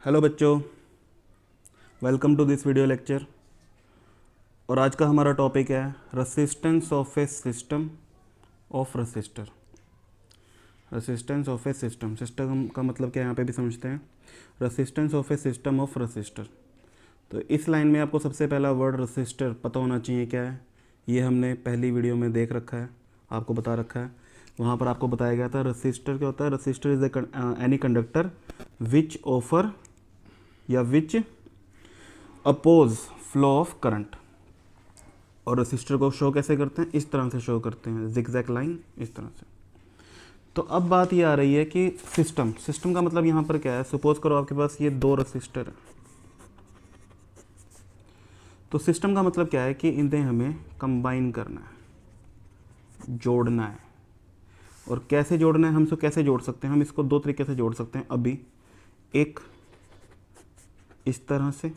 Hello बच्चों, welcome to this video lecture. और आज का हमारा टॉपिक है resistance of a system of resistor. Resistance of a system, system का मतलब क्या है यहाँ पे भी समझते हैं। Resistance of a system of resistor. तो इस लाइन में आपको सबसे पहला वर्ड रसिस्टर पता होना चाहिए क्या है। ये हमने पहली वीडियो में देख रखा है, आपको बता रखा है। वहाँ पर आपको बताया गया था रसिस्टर क्या होता है। Resistor is any conductor which offer या which oppose flow of current. और रसिस्टर को शो कैसे करते हैं, इस तरह से शो करते हैं, जिगजैग लाइन इस तरह से। तो अब बात ये आ रही है कि सिस्टम का मतलब यहाँ पर क्या है। सपोज करो आपके पास ये दो रसिस्टर है, तो सिस्टम का मतलब क्या है कि इन्हें हमें कंबाइन करना है, जोड़ना है। और कैसे जोड़ना है, हम इसको कैसे जोड़ सकते हैं, हम इसको दो तरीके से जोड़ सकते हैं अभी। एक इस तरह से,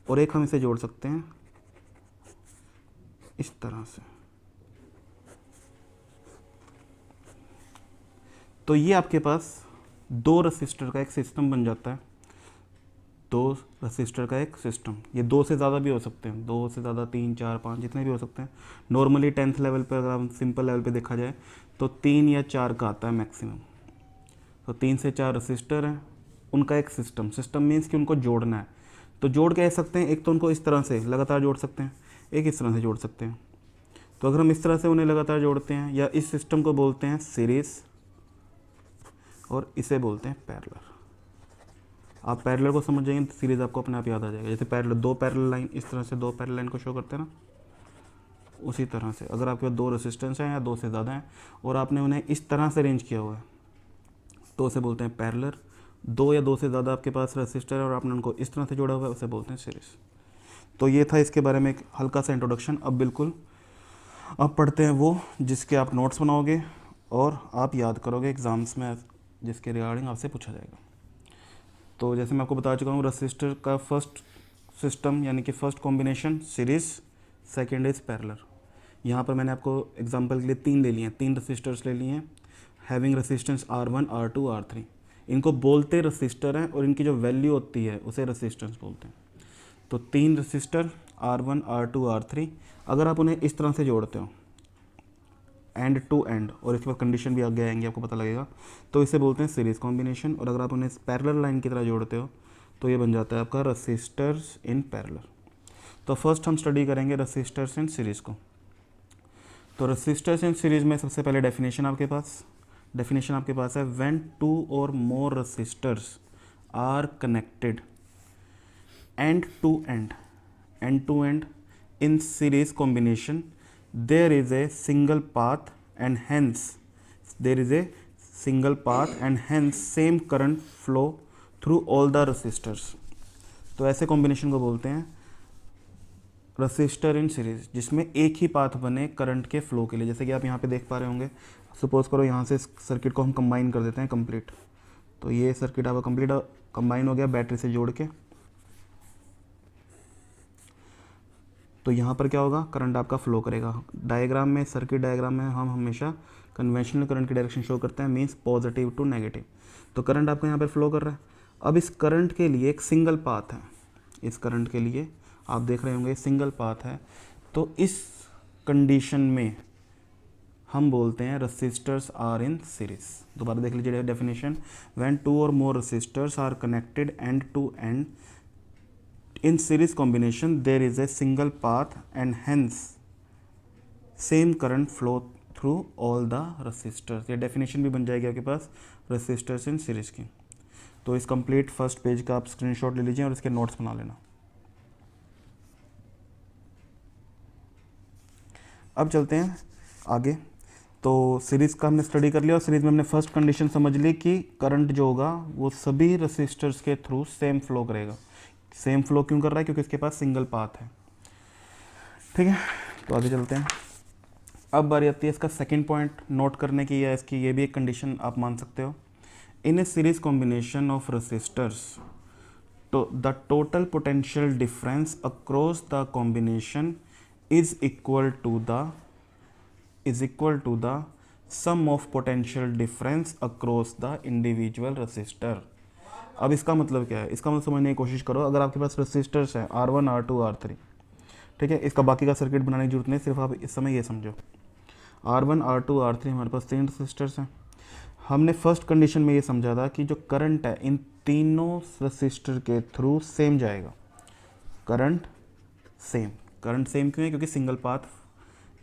और एक हम इसे जोड़ सकते हैं इस तरह से। तो ये आपके पास दो रसिस्टर का एक सिस्टम बन जाता है। दो रसिस्टर का एक सिस्टम, ये दो से ज़्यादा भी हो सकते हैं, दो से ज़्यादा, तीन, चार, पाँच, जितने भी हो सकते हैं। नॉर्मली 10th लेवल पर, अगर हम सिंपल लेवल पे देखा जाए तो 3 या 4 का आता है मैक्सिमम। तो 3 से 4 रसिस्टर हैं, उनका एक सिस्टम। सिस्टम मीन्स कि उनको जोड़ना है। तो जोड़ कह सकते हैं, एक तो उनको इस तरह से लगातार जोड़ सकते हैं, एक इस तरह से जोड़ सकते हैं। तो अगर हम इस तरह से उन्हें लगातार जोड़ते हैं, या इस सिस्टम को बोलते हैं सीरीज और इसे बोलते हैं पैरेलल। आप पैरेलल को समझ जाएंगे तो सीरीज आपको अपने आप याद आ जाएगा। जैसे पैरेलल, दो पैरेलल लाइन, इस तरह से दो पैरेलल लाइन को शो करते हैं ना, उसी तरह से अगर आपके पास दो रेसिस्टेंस हैं या दो से ज़्यादा हैं और आपने उन्हें इस तरह से अरेंज किया हुआ है तो उसे बोलते हैं पैरेलल। दो या दो से ज़्यादा आपके पास रेसिस्टर है और आपने उनको इस तरह से जोड़ा हुआ है, उसे बोलते हैं सीरीज। तो ये था इसके बारे में एक हल्का सा इंट्रोडक्शन। अब पढ़ते हैं वो जिसके आप नोट्स बनाओगे और आप याद करोगे एग्ज़ाम्स में, जिसके रिगार्डिंग आपसे पूछा जाएगा। तो जैसे मैं आपको बता चुका हूँ, रेसिस्टर का फर्स्ट सिस्टम यानी कि first combination series, second is parallel. यहाँ पर मैंने आपको एग्जांपल के लिए 3 ले लिए हैं, 3 रेसिस्टर्स ले लिए हैं, having resistance R1, R2, R3। इनको बोलते रेसिस्टर हैं और इनकी जो वैल्यू होती है उसे रेसिस्टेंस बोलते हैं। तो 3 रेसिस्टर R1, R2, R3, अगर आप उन्हें इस तरह से जोड़ते हो एंड टू एंड, और इसके बाद कंडीशन भी आगे आएंगे, आपको पता लगेगा, तो इसे बोलते हैं सीरीज कॉम्बिनेशन। और अगर आप उन्हें पैरेलल लाइन की तरह जोड़ते हो तो ये बन जाता है आपका रेसिस्टर्स इन पैरेलल। तो फर्स्ट हम स्टडी करेंगे रेसिस्टर्स इन सीरीज़ को। तो रेसिस्टर्स इन सीरीज़ में सबसे पहले डेफिनेशन आपके पास है, व्हेन 2 और more resistors are connected end to end in series combination, there is a single path and hence same current flow through all the resistors। तो ऐसे कॉम्बिनेशन को बोलते हैं रसिस्टर इन सीरीज, जिसमें एक ही पाथ बने करंट के फ्लो के लिए। जैसे कि आप यहाँ पे देख पा रहे होंगे, सपोज करो यहाँ से सर्किट को हम कंबाइन कर देते हैं कंप्लीट। तो ये सर्किट आपका कंप्लीट कंबाइन हो गया बैटरी से जोड़ के। तो यहाँ पर क्या होगा, करंट आपका फ्लो करेगा। डायग्राम में, सर्किट डायग्राम में हम हमेशा कन्वेंशनल करंट की डायरेक्शन शो करते हैं, मींस पॉजिटिव टू नेगेटिव। तो करंट आपका यहाँ पर फ्लो कर रहा है। अब इस करंट के लिए एक सिंगल पाथ है, इस करंट के लिए आप देख रहे होंगे सिंगल पाथ है। तो इस कंडीशन में हम बोलते हैं रेसिस्टर्स आर इन सीरीज। दोबारा देख लीजिए डेफिनेशन, व्हेन 2 और more resistors are connected end to end in series combination there is a single path and hence same current flow through all the resistors। ये definition भी बन जाएगी आपके पास रेसिस्टर्स इन सीरीज की। तो इस कंप्लीट फर्स्ट पेज का आप स्क्रीनशॉट ले लीजिए और इसके नोट्स बना लेना। अब चलते हैं आगे। तो सीरीज़ का हमने स्टडी कर लिया और सीरीज़ में हमने फर्स्ट कंडीशन समझ ली कि करंट जो होगा वो सभी रेसिस्टर्स के थ्रू सेम फ्लो करेगा। सेम फ्लो क्यों कर रहा है, क्योंकि इसके पास सिंगल पाथ है। ठीक है, तो आगे चलते हैं। अब बारी आती है इसका सेकंड पॉइंट नोट करने की, या इसकी ये भी एक कंडीशन आप मान सकते हो। In a series combination of resistors, तो the total potential difference across the combination is equal to the sum of potential difference across the individual resistor. अब इसका मतलब क्या है, इसका मतलब समझने की कोशिश करो। अगर आपके पास रेसिस्टर्स हैं R1 R2 R3, ठीक है, इसका बाकी का सर्किट बनाने की जरूरत नहीं, सिर्फ आप इस समय ये समझो R1 R2 R3 हमारे पास 3 रेसिस्टर्स हैं। हमने फर्स्ट कंडीशन में ये समझा था कि जो करंट है इन तीनों रेसिस्टर के थ्रू सेम जाएगा। करंट सेम क्यों है, क्योंकि सिंगल पाथ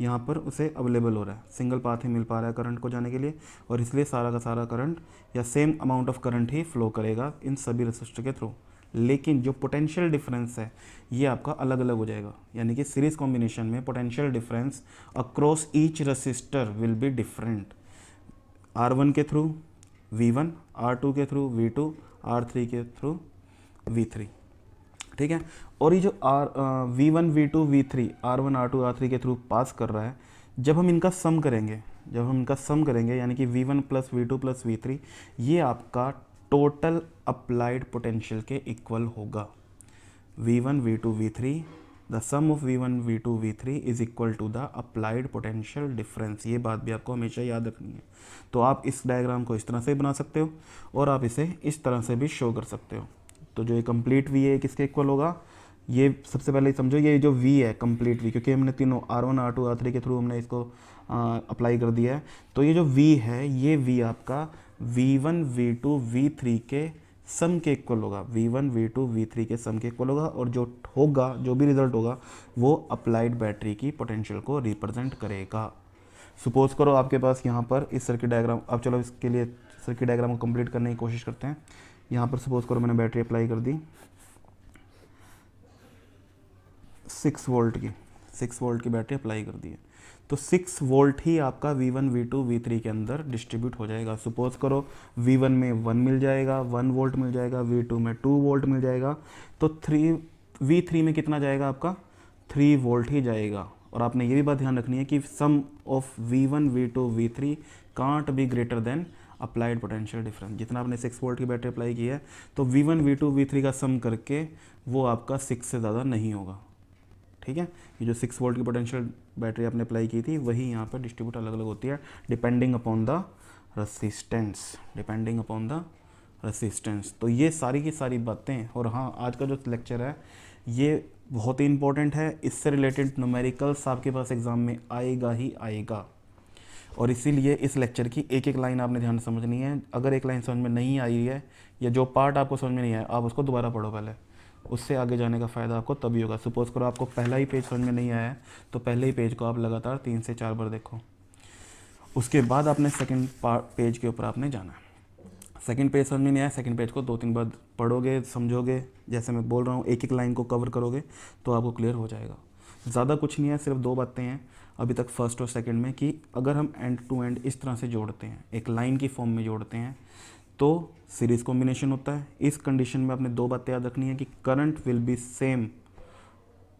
यहाँ पर उसे अवेलेबल हो रहा है, सिंगल पाथ ही मिल पा रहा है करंट को जाने के लिए, और इसलिए सारा का सारा करंट या same amount of current he flow करेगा इन सभी रेसिस्टर के थ्रू। लेकिन जो पोटेंशियल डिफरेंस है ये आपका अलग अलग हो जाएगा, यानी कि सीरीज कॉम्बिनेशन में potential difference across each resistor will be different. R1 के थ्रू V1, R2 के थ्रू V2, R3 के थ्रू V3, ठीक है। और ये जो V1 V2 V3 R1 R2 R3 के थ्रू पास कर रहा है, जब हम इनका सम करेंगे यानी कि V1 plus V2 plus V3, ये आपका टोटल अप्लाइड पोटेंशियल के इक्वल होगा। V1 V2 V3, the sum of V1 V2 V3 is equal to the applied potential difference. ये बात भी आपको हमेशा याद रखनी है। तो आप इस डायग्राम को इस तरह से बना सकते हो और आप इसे इस तरह से भी शो कर सकते हो। तो जो ये कंप्लीट V है किसके इक्वल होगा, ये सबसे पहले समझो, ये जो V है कंप्लीट V, क्योंकि हमने तीनों R1 R2 R3 के थ्रू हमने इसको अप्लाई कर दिया है। तो ये जो V है, ये V आपका V1 V2 V3 के सम के इक्वल होगा, V1 V2 V3 के सम के इक्वल होगा, और जो भी रिजल्ट होगा वो अप्लाइड बैटरी की पोटेंशियल को रिप्रेजेंट करेगा। सपोज करो आपके पास यहाँ पर इस सर्किट डायग्राम, अब चलो इसके लिए सर्किट डायग्राम को कंप्लीट करने की कोशिश करते हैं। यहाँ पर सपोज करो मैंने बैटरी अप्लाई कर दी 6 वोल्ट की बैटरी अप्लाई कर दी है। तो 6 वोल्ट ही आपका V1 V2 V3 के अंदर डिस्ट्रीब्यूट हो जाएगा। सपोज करो V1 में 1 मिल जाएगा, 1 वोल्ट मिल जाएगा, V2 में 2 वोल्ट मिल जाएगा, तो V3 में कितना जाएगा आपका 3 वोल्ट ही जाएगा। और आपने ये भी बात ध्यान रखनी है कि sum of V1 V2 V3 can't be greater than applied potential difference. जितना आपने 6 वोल्ट की बैटरी अप्लाई की है तो V1 V2 V3 का सम करके वो आपका 6 से ज़्यादा नहीं होगा, ठीक है। ये जो 6 वोल्ट की पोटेंशियल बैटरी आपने अप्लाई की थी वही यहाँ पर डिस्ट्रीब्यूट अलग अलग होती है डिपेंडिंग अपॉन द रेसिस्टेंस। तो ये सारी की सारी बातें, और हाँ आज का जो लेक्चर है ये बहुत ही इंपॉर्टेंट है, इससे रिलेटेड न्यूमेरिकल्स आपके पास एग्जाम में आएगा ही आएगा, और इसीलिए इस लेक्चर की एक एक लाइन आपने ध्यान से समझनी है। अगर एक लाइन समझ में नहीं आई है या जो पार्ट आपको समझ में नहीं आया, आप उसको दोबारा पढ़ो पहले, उससे आगे जाने का फ़ायदा आपको तभी होगा। सपोज करो आपको पहला ही पेज समझ में नहीं आया है तो पहले ही पेज को आप लगातार 3 से 4 बार देखो, उसके बाद आपने सेकंड पेज के ऊपर आपने जाना है। सेकंड पेज समझ में नहीं आया, सेकंड पेज को 2-3 बार पढ़ोगे, समझोगे, जैसे मैं बोल रहा हूँ एक एक लाइन को कवर करोगे तो आपको क्लियर हो जाएगा। ज़्यादा कुछ नहीं है, सिर्फ 2 बातें हैं अभी तक फर्स्ट और सेकंड में, कि अगर हम एंड टू एंड इस तरह से जोड़ते हैं, एक लाइन की फॉर्म में जोड़ते हैं तो सीरीज़ कॉम्बिनेशन होता है। इस कंडीशन में आपने 2 बातें याद रखनी है कि current will be same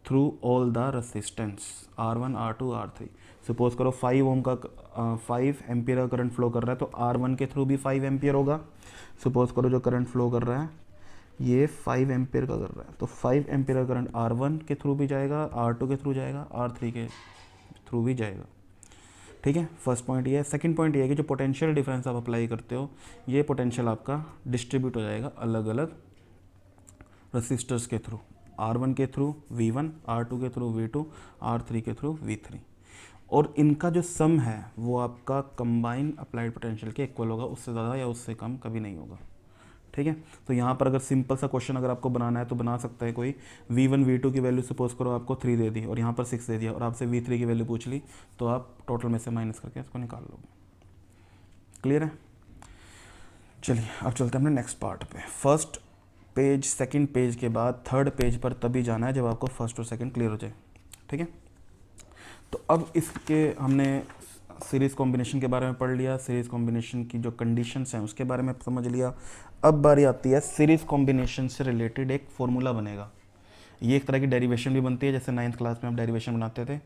through all the resistance R1 R2 R3। Suppose करो 5 ओम का 5 एम्पियर का करंट फ्लो कर रहा है तो R1 के थ्रू भी 5 एम्पियर होगा। सपोज करो जो करंट फ्लो कर रहा है ये 5 एम्पियर का कर रहा है तो 5 एम्पियर का करंट R1 के थ्रू भी जाएगा, R2 के थ्रू जाएगा, R3 के थ्रू भी जाएगा, ठीक है। फर्स्ट पॉइंट ये है। सेकंड पॉइंट ये है कि जो पोटेंशियल डिफरेंस आप अप्लाई करते हो ये पोटेंशियल आपका डिस्ट्रीब्यूट हो जाएगा अलग अलग रेसिस्टर्स के थ्रू, R1 के थ्रू V1, R2 के थ्रू V2, R3 के थ्रू V3, और इनका जो सम है वो आपका कंबाइन अप्लाइड पोटेंशियल के इक्वल होगा, उससे ज़्यादा या उससे कम कभी नहीं होगा, ठीक है। तो यहाँ पर अगर सिंपल सा क्वेश्चन अगर आपको बनाना है तो बना सकता है कोई, V1 V2 की वैल्यू सपोज करो आपको 3 दे दी और यहाँ पर 6 दे दिया और आपसे V3 की वैल्यू पूछ ली, तो आप टोटल में से माइनस करके इसको निकाल लोगे। क्लियर है? चलिए अब चलते हैं अपने नेक्स्ट पार्ट पे। फर्स्ट पेज सेकंड पेज के बाद थर्ड पेज पर तभी जाना है जब आपको फर्स्ट और सेकंड क्लियर हो जाए, ठीक है। तो अब इसके हमने सीरीज़ कॉम्बिनेशन के बारे में पढ़ लिया, सीरीज़ कॉम्बिनेशन की जो कंडीशंस हैं उसके बारे में समझ लिया। अब बारी आती है सीरीज़ कॉम्बिनेशन से रिलेटेड एक फॉर्मूला बनेगा। ये एक तरह की डेरिवेशन भी बनती है, जैसे 9th क्लास में हम डेरिवेशन बनाते थे,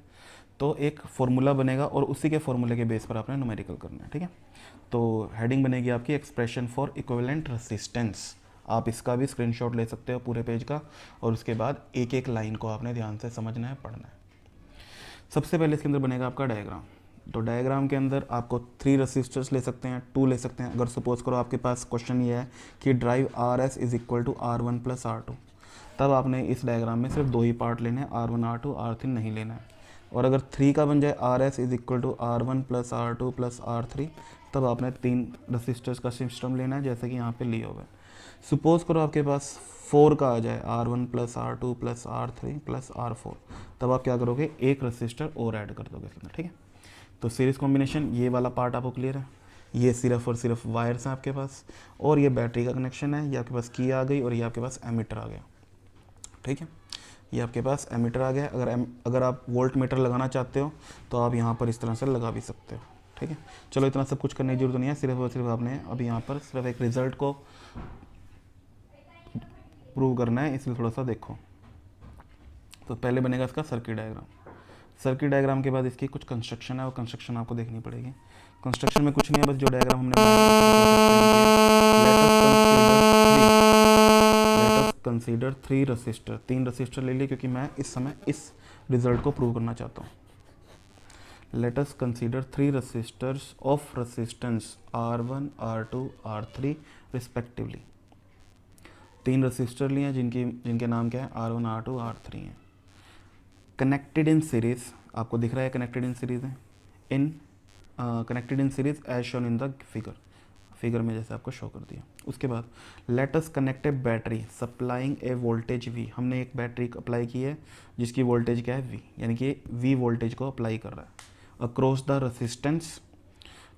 तो एक फॉर्मूला बनेगा और उसी के फॉर्मूले के बेस पर आपने न्यूमेरिकल करना है, ठीक है। तो हेडिंग बनेगी आपकी एक्सप्रेशन फॉर इक्विवेलेंट रेसिस्टेंस। आप इसका भी स्क्रीनशॉट ले सकते हो पूरे पेज का, और उसके बाद एक एक लाइन को आपने ध्यान से समझना है, पढ़ना है। सबसे पहले इसके अंदर बनेगा आपका डायग्राम। तो डायग्राम के अंदर आपको 3 रसिस्टर्स ले सकते हैं, 2 ले सकते हैं। अगर सपोज करो आपके पास क्वेश्चन ये है कि derive R S is equal to R1 plus R2, तब आपने इस डायग्राम में सिर्फ 2 ही पार्ट लेने हैं, R1 R2 R3 नहीं लेना है। और अगर 3 का बन जाए R S is equal to R1 plus R2 plus R3, तब आपने 3 रसिस्टर्स का सिस्टम लेना है, जैसे कि यहाँ पे लिए हुए। सपोज करो आपके पास 4 का आ जाए, R1 plus R2 plus R3 plus R4, तब आप क्या करोगे, एक रसिस्टर और ऐड कर दोगे इसमें, ठीक है। तो सीरीज़ कॉम्बिनेशन ये वाला पार्ट आपको क्लियर है। ये सिर्फ और सिर्फ वायर्स हैं आपके पास, और ये बैटरी का कनेक्शन है। ये आपके पास की आ गई और ये आपके पास एमीटर आ गया, ठीक है। ये आपके पास एमीटर आ गया। अगर आप वोल्ट मीटर लगाना चाहते हो तो आप यहाँ पर इस तरह से लगा भी सकते हो, ठीक है। चलो इतना सब कुछ करने की जरूरत नहीं है, सिर्फ और सिर्फ आपने अभी यहाँ पर सिर्फ एक रिजल्ट को प्रूव करना है, इसलिए थोड़ा सा देखो। तो पहले बनेगा इसका सर्किट डायग्राम। सर्किट डायग्राम के बाद इसकी कुछ कंस्ट्रक्शन है, वो कंस्ट्रक्शन आपको देखनी पड़ेगी। कंस्ट्रक्शन में कुछ नहीं है, बस जो डायग्राम हमने कंसीडर 3 रसिस्टर, 3 रसिस्टर ले लिए, क्योंकि मैं इस समय इस रिजल्ट को प्रूव करना चाहता हूँ। Let us consider 3 resistors of resistance R1 R2 R3 respectively. 3 resistor लिए हैं जिनके नाम क्या है, R1 R2 R3 हैं। कनेक्टेड इन सीरीज, आपको दिख रहा है कनेक्टेड इन सीरीज है, in connected in series as shown in the figure में जैसे आपको शो कर दिया। उसके बाद let us connect a battery supplying a voltage V। हमने एक बैटरी अप्लाई की है जिसकी वोल्टेज क्या है V, यानी कि V वोल्टेज को अप्लाई कर रहा है across the resistance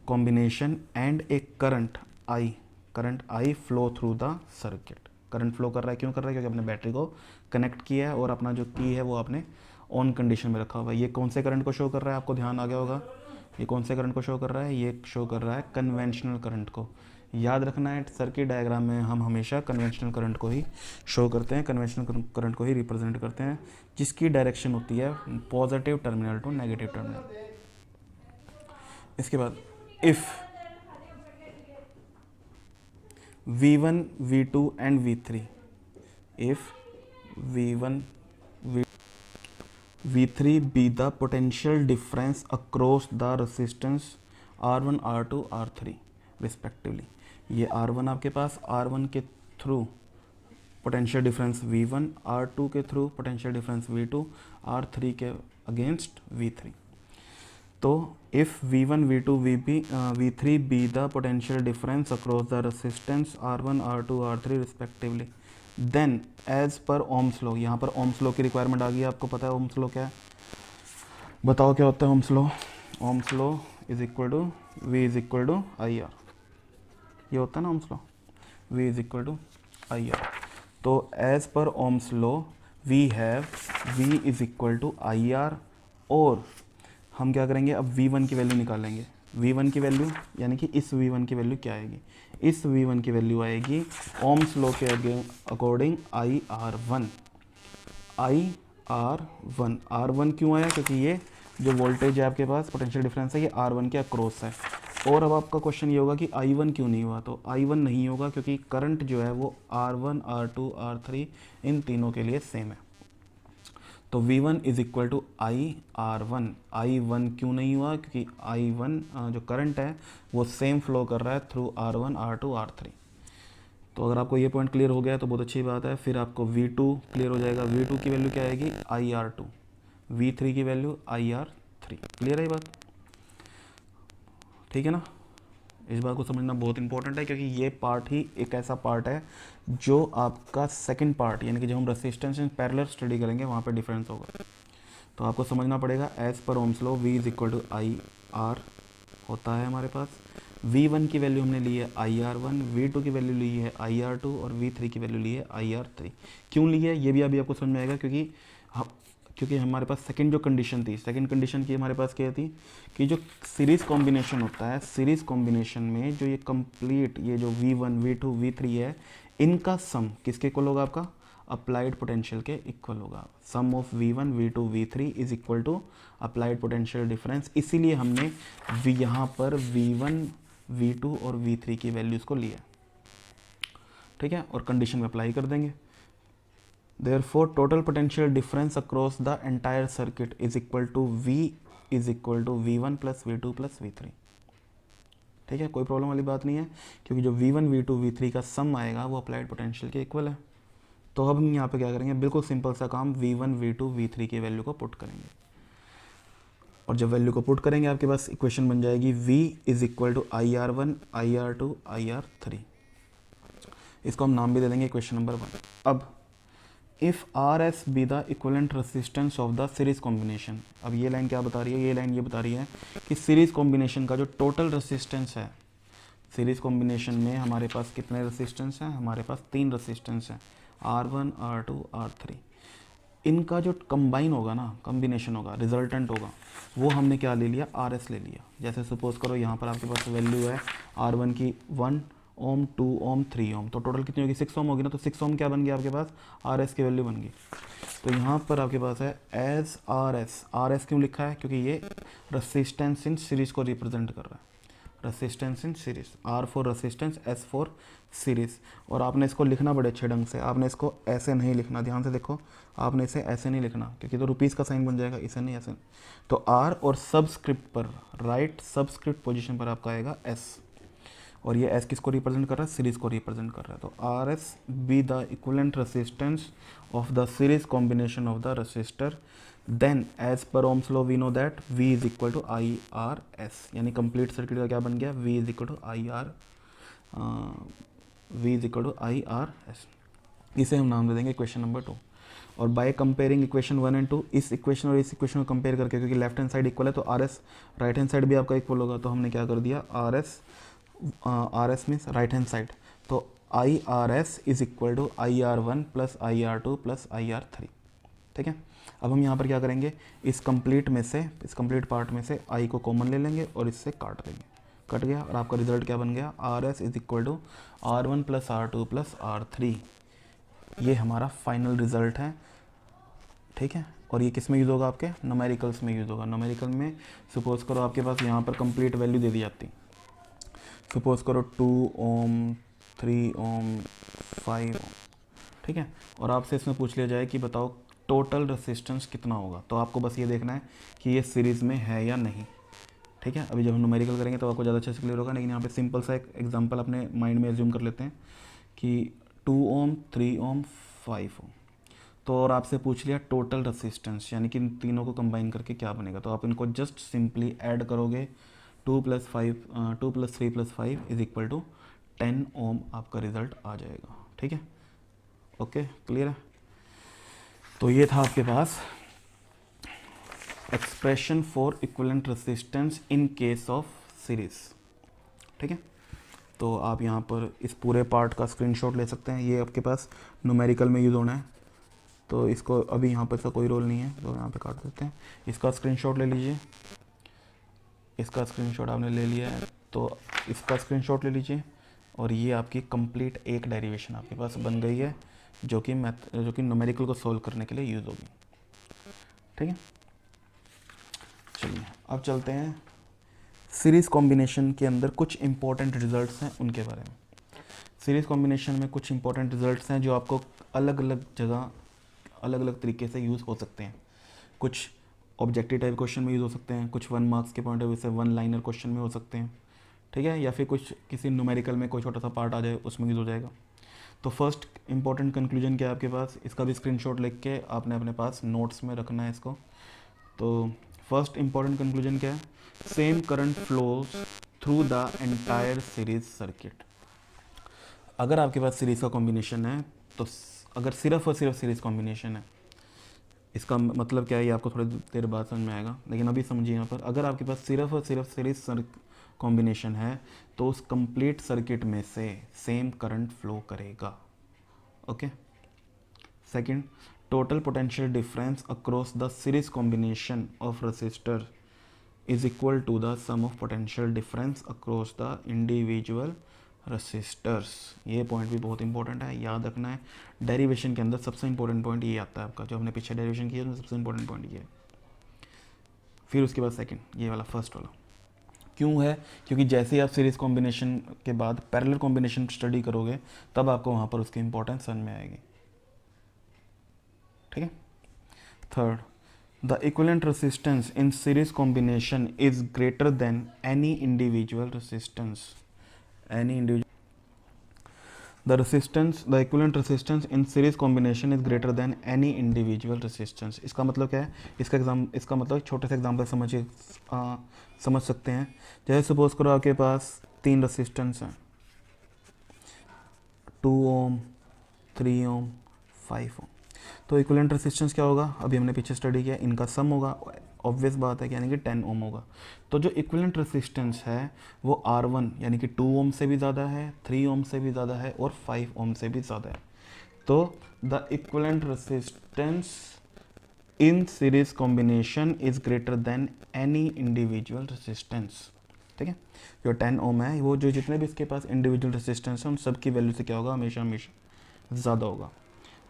combination and A current I flow through the circuit. Current flow कर रहा है, क्यों कर रहा है, क्योंकि आपने बैटरी को कनेक्ट किया है और अपना जो की है वो आपने ऑन कंडीशन में रखा हुआ है। ये कौन से करंट को शो कर रहा है, आपको ध्यान आ गया होगा। ये कौन से करंट को शो कर रहा है, ये शो कर रहा है कन्वेंशनल करंट को। याद रखना है, सर्किट डायग्राम में हम हमेशा कन्वेंशनल करंट को ही शो करते हैं, कन्वेंशनल करंट को ही रिप्रेजेंट करते हैं, जिसकी डायरेक्शन होती है positive terminal to negative terminal. इसके बाद if V1 V2 and V3, if V1 V3 be the potential difference across the resistance R1 R2 R3 respectively। ये R1 आपके पास R1 के through potential difference V1, R2 के through potential difference V2, R3 के against V3। तो if V1 V2 V3 be the potential difference across the resistance R1 R2 R3 respectively, then as per Ohm's law. यहाँ पर Ohm's law की requirement आ गई है, आपको पता है ओम्स लॉ क्या है, बताओ क्या होता है Ohm's law. Ohm's law is equal to V is equal to IR, ये होता है ना Ohm's law, V is equal to IR। तो as per Ohm's law we have V is equal to IR, और हम क्या करेंगे, अब V1 की वैल्यू निकालेंगे। V1 की वैल्यू यानी कि इस V1 की वैल्यू क्या आएगी, इस V1 की वैल्यू आएगी ओम्स लॉ के अकॉर्डिंग IR1। R1 क्यों आया, क्योंकि ये जो वोल्टेज है आपके पास पोटेंशियल डिफरेंस है, ये R1 के अक्रॉस है। और अब आपका क्वेश्चन ये होगा कि I1 क्यों नहीं हुआ, तो I1 नहीं होगा क्योंकि करंट जो है वो R1 R2 R3 इन तीनों के लिए सेम है। तो V1 is equal to IR1। I1 क्यों नहीं हुआ, क्योंकि I1 जो करंट है वो सेम फ्लो कर रहा है थ्रू R1 R2 R3। तो अगर आपको ये पॉइंट क्लियर हो गया तो बहुत अच्छी बात है। फिर आपको V2 क्लियर हो जाएगा। V2 की वैल्यू क्या आएगी, IR2। V3 की वैल्यू IR3। क्लियर है ये बात, ठीक है ना। इस बात को समझना बहुत इंपॉर्टेंट है, क्योंकि ये पार्ट ही एक ऐसा पार्ट है जो आपका सेकंड पार्ट यानी कि जब हम रेजिस्टेंस इन पैरेलल स्टडी करेंगे वहाँ पे डिफरेंस होगा। तो आपको समझना पड़ेगा as per Ohm's law V is equal to IR होता है हमारे पास। V1 की वैल्यू हमने ली है IR1, V2 की वैल्यू ली है IR2 और V3 की वैल्यू ली है IR3। क्यों ली है ये भी अभी आपको समझ में आएगा, क्योंकि हमारे पास सेकंड जो कंडीशन थी, सेकंड कंडीशन की हमारे पास क्या थी कि जो सीरीज़ कॉम्बिनेशन होता है, सीरीज़ कॉम्बिनेशन में जो ये कंप्लीट ये जो V1 V2 V3 है, इनका सम किसके इक्वल होगा, आपका अप्लाइड पोटेंशियल के इक्वल होगा। Sum of V1 V2 V3 is equal to applied potential difference. इसीलिए हमने यहाँ पर V1 V2 और V3 की वैल्यूज़ को लिया, ठीक है, और कंडीशन में अप्लाई कर देंगे। Therefore, total potential difference across the entire circuit is equal to V is equal to V1 plus V2 plus V3। ठीक है, कोई प्रॉब्लम वाली बात नहीं है, क्योंकि जो V1 V2 V3 का सम आएगा वो अप्लाइड पोटेंशियल के इक्वल है। तो अब हम यहाँ पे क्या करेंगे, बिल्कुल सिंपल सा काम, V1 V2 V3 की वैल्यू को पुट करेंगे, और जब वैल्यू को पुट करेंगे आपके पास इक्वेशन बन जाएगी V is equal to IR1 IR2 IR3। इसको हम नाम भी दे देंगे इक्वेशन नंबर 1। अब if RS be the equivalent resistance of the series combination, अब ये लाइन क्या बता रही है, ये लाइन ये बता रही है कि सीरीज कॉम्बिनेशन का जो टोटल रेसिस्टेंस है, सीरीज कॉम्बिनेशन में हमारे पास कितने रेसिस्टेंस हैं, हमारे पास 3 रेसिस्टेंस हैं, R1 R2 R3। इनका जो कंबाइन होगा ना, कॉम्बिनेशन होगा, रिजल्टेंट होगा, वो हमने क्या ले लिया, RS ले लिया। जैसे सपोज करो यहाँ पर आपके पास वैल्यू है R1 की 1 ओम 2 ओम 3 ओम, तो टोटल कितनी होगी, 6 ओम होगी ना, तो 6 ओम क्या बन गया आपके पास, RS की वैल्यू बन गई। तो यहाँ पर आपके पास है एज RS क्यों लिखा है, क्योंकि ये रेसिस्टेंस इन सीरीज को रिप्रेजेंट कर रहा है, resistance in series, R for resistance, S for series. और आपने इसको लिखना बड़े अच्छे ढंग से, आपने इसको ऐसे नहीं लिखना, ध्यान से देखो, आपने इसे ऐसे नहीं लिखना, क्योंकि तो रुपीज़ का साइन बन जाएगा, इसे नहीं ऐसे। तो R और सबस्क्रिप्ट पर, राइट सबस्क्रिप्ट पोजीशन पर आपका आएगा S, और ये S किसको रिप्रेजेंट कर रहा है, सीरीज को रिप्रेजेंट कर रहा है। तो RS be the equivalent resistance of the series combination of the resistor, then as per Ohm's law we know that V is equal to IRS, यानी कंप्लीट सर्किट का क्या बन गया, V is equal to IRS। इसे हम नाम दे देंगे equation number 2। और बाय कंपेयरिंग इक्वेशन 1 एंड 2, इस इक्वेशन और इस इक्वेशन को कंपेयर करके, क्योंकि लेफ्ट हैंड साइड इक्वल है तो RS राइट हैंड साइड भी आपका इक्वल होगा, तो हमने क्या कर दिया, RS means right hand side, तो IRS is equal to IR1 plus IR2 plus IR3। ठीक है, अब हम यहाँ पर क्या करेंगे, इस कंप्लीट में से, इस कंप्लीट पार्ट में से I को कॉमन ले लेंगे और इससे काट देंगे, कट गया, और आपका रिजल्ट क्या बन गया, RS is equal to R1 plus R2 plus R3। ये हमारा फाइनल रिजल्ट है। ठीक है, और ये किस में यूज़ होगा, आपके न्यूमेरिकल्स में यूज़ होगा। न्यूमेरिकल में सपोज करो आपके पास यहाँ पर कंप्लीट वैल्यू दे दी जाती, सपोज करो 2 ओम 3 ओम 5 ओम, ठीक है, और आपसे इसमें पूछ लिया जाए कि बताओ टोटल रेसिस्टेंस कितना होगा, तो आपको बस ये देखना है कि ये सीरीज़ में है या नहीं। ठीक है, अभी जब हम न्यूमेरिकल करेंगे तो आपको ज़्यादा अच्छे से क्लियर होगा, लेकिन यहाँ पे सिंपल सा एक एग्जांपल अपने माइंड में एज्यूम कर लेते हैं कि 2 ओम 3 ओम 5 ओम, तो और आपसे पूछ लिया टोटल रेसिस्टेंस, यानी कि इन तीनों को कंबाइन करके क्या बनेगा, तो आप इनको जस्ट सिंपली ऐड करोगे, 2 + 3 + 5 इज इक्वल टू 10 ओम, आपका रिजल्ट आ जाएगा। ठीक है, ओके, क्लियर है। तो ये था आपके पास expression for equivalent resistance in case of series. ठीक है, तो आप यहाँ पर इस पूरे पार्ट का स्क्रीनशॉट ले सकते हैं, ये आपके पास न्यूमेरिकल में यूज़ होना है, तो इसको अभी यहाँ पर इसका कोई रोल नहीं है, तो यहाँ पे काट देते हैं, इसका स्क्रीनशॉट ले लीजिए, इसका स्क्रीनशॉट आपने ले लिया है, तो इसका स्क्रीनशॉट ले लीजिए, और ये आपकी कंप्लीट एक डेरिवेशन आपके पास बन गई है, जो कि न्यूमेरिकल को सॉल्व करने के लिए यूज़ होगी। ठीक है, चलिए अब चलते हैं सीरीज़ कॉम्बिनेशन के अंदर कुछ इंपॉर्टेंट रिजल्ट्स हैं उनके बारे में। सीरीज़ कॉम्बिनेशन में कुछ इंपॉर्टेंट रिजल्ट्स हैं जो आपको अलग अलग जगह अलग अलग तरीके से यूज़ हो सकते हैं। कुछ ऑब्जेक्टिव टाइप क्वेश्चन में यूज़ हो सकते हैं, कुछ 1 मार्क्स के पॉइंट ऑफ व्यू से 1 लाइनर क्वेश्चन में हो सकते हैं। ठीक है, या फिर कुछ किसी न्यूमेरिकल में कोई छोटा सा पार्ट आ जाए उसमें यूज़ हो जाएगा। तो फर्स्ट इंपॉर्टेंट कंक्लूजन क्या है आपके पास, इसका भी स्क्रीनशॉट लेके के आपने अपने पास नोट्स में रखना है इसको। तो फर्स्ट इंपॉर्टेंट कंक्लूजन क्या है, same current flows through the entire series circuit. अगर आपके पास सीरीज़ का कॉम्बिनेशन है, तो अगर सिर्फ और सिर्फ सीरीज़ कॉम्बिनेशन है, इसका मतलब क्या है ये आपको थोड़ी देर बाद समझ में आएगा, लेकिन अभी समझिए यहाँ पर, अगर आपके पास सिर्फ और सिर्फ सीरीज कॉम्बिनेशन है तो उस कंप्लीट सर्किट में से सेम करंट फ्लो करेगा। Okay, second, total potential difference across the series combination of resistor is equal to the sum of potential difference across the individual resistors. ये पॉइंट भी बहुत important है, याद रखना है। डेरिवेशन के अंदर सबसे इंपॉर्टेंट पॉइंट ये आता है आपका, जो हमने पीछे डेरिवेशन किया है उसमें सबसे इंपॉर्टेंट पॉइंट ये है। फिर उसके बाद सेकंड, ये वाला फर्स्ट वाला क्यों है, क्योंकि जैसे ही आप सीरीज कॉम्बिनेशन के बाद पैरेलल कॉम्बिनेशन स्टडी करोगे तब आपको वहाँ पर उसकी इंपॉर्टेंस समझ में आएगी। ठीक है, third, the equivalent resistance in series combination is greater than any individual resistance. The equivalent resistance in series combination is greater than any individual resistance। इसका मतलब क्या है? इसका मतलब छोटे से एग्जाम्पल समझ सकते हैं। जैसे सपोज करो आपके पास 3 रेसिस्टेंस हैं, 2 ओम, 3 ओम, 5 ओम। तो इक्विवेलेंट रेसिस्टेंस क्या होगा? अभी हमने पीछे स्टडी किया, इनका सम होगा, ऑब्वियस बात है कि यानी कि 10 ओम होगा। तो जो इक्विवेलेंट रेसिस्टेंस है वो R1 यानी कि 2 ओम से भी ज़्यादा है, 3 ओम से भी ज़्यादा है और 5 ओम से भी ज़्यादा है। तो the equivalent resistance in series combination is greater than any individual resistance. ठीक है, जो 10 ओम है वो जो जितने भी इसके पास इंडिविजुअल रेसिस्टेंस है उन सब की वैल्यू से क्या होगा? हमेशा ज़्यादा होगा।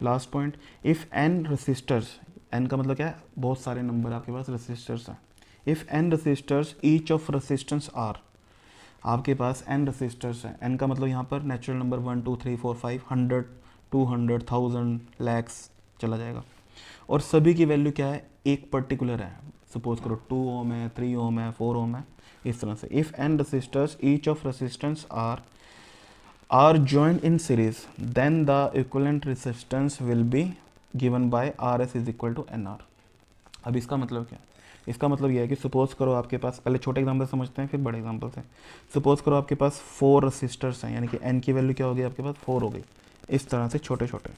Last point, if N resistors, N का मतलब क्या है? बहुत सारे नंबर आपके पास रेसिस्टर्स हैं। If N resistors each of resistance R, आपके पास एन रेसिस्टर्स हैं, एन का मतलब यहाँ पर नेचुरल नंबर 1 2 3 4 5 100 200 1000 लैक्स चला जाएगा, और सभी की वैल्यू क्या है? एक पर्टिकुलर है। सपोज करो 2 ओम है, 3 ओम है, 4 ओम है, इस तरह से। If N resistors each of resistance are joined in series, then the equivalent resistance will be given by Rs is equal to NR। अब इसका मतलब क्या है? इसका मतलब यह है कि सपोज करो आपके पास, पहले छोटे एग्जांपल समझते हैं फिर बड़े एग्जांपल से। सपोज करो आपके पास 4 रेसिस्टर्स हैं, यानी कि N की वैल्यू क्या हो गई आपके पास? 4 हो गई। इस तरह से छोटे छोटे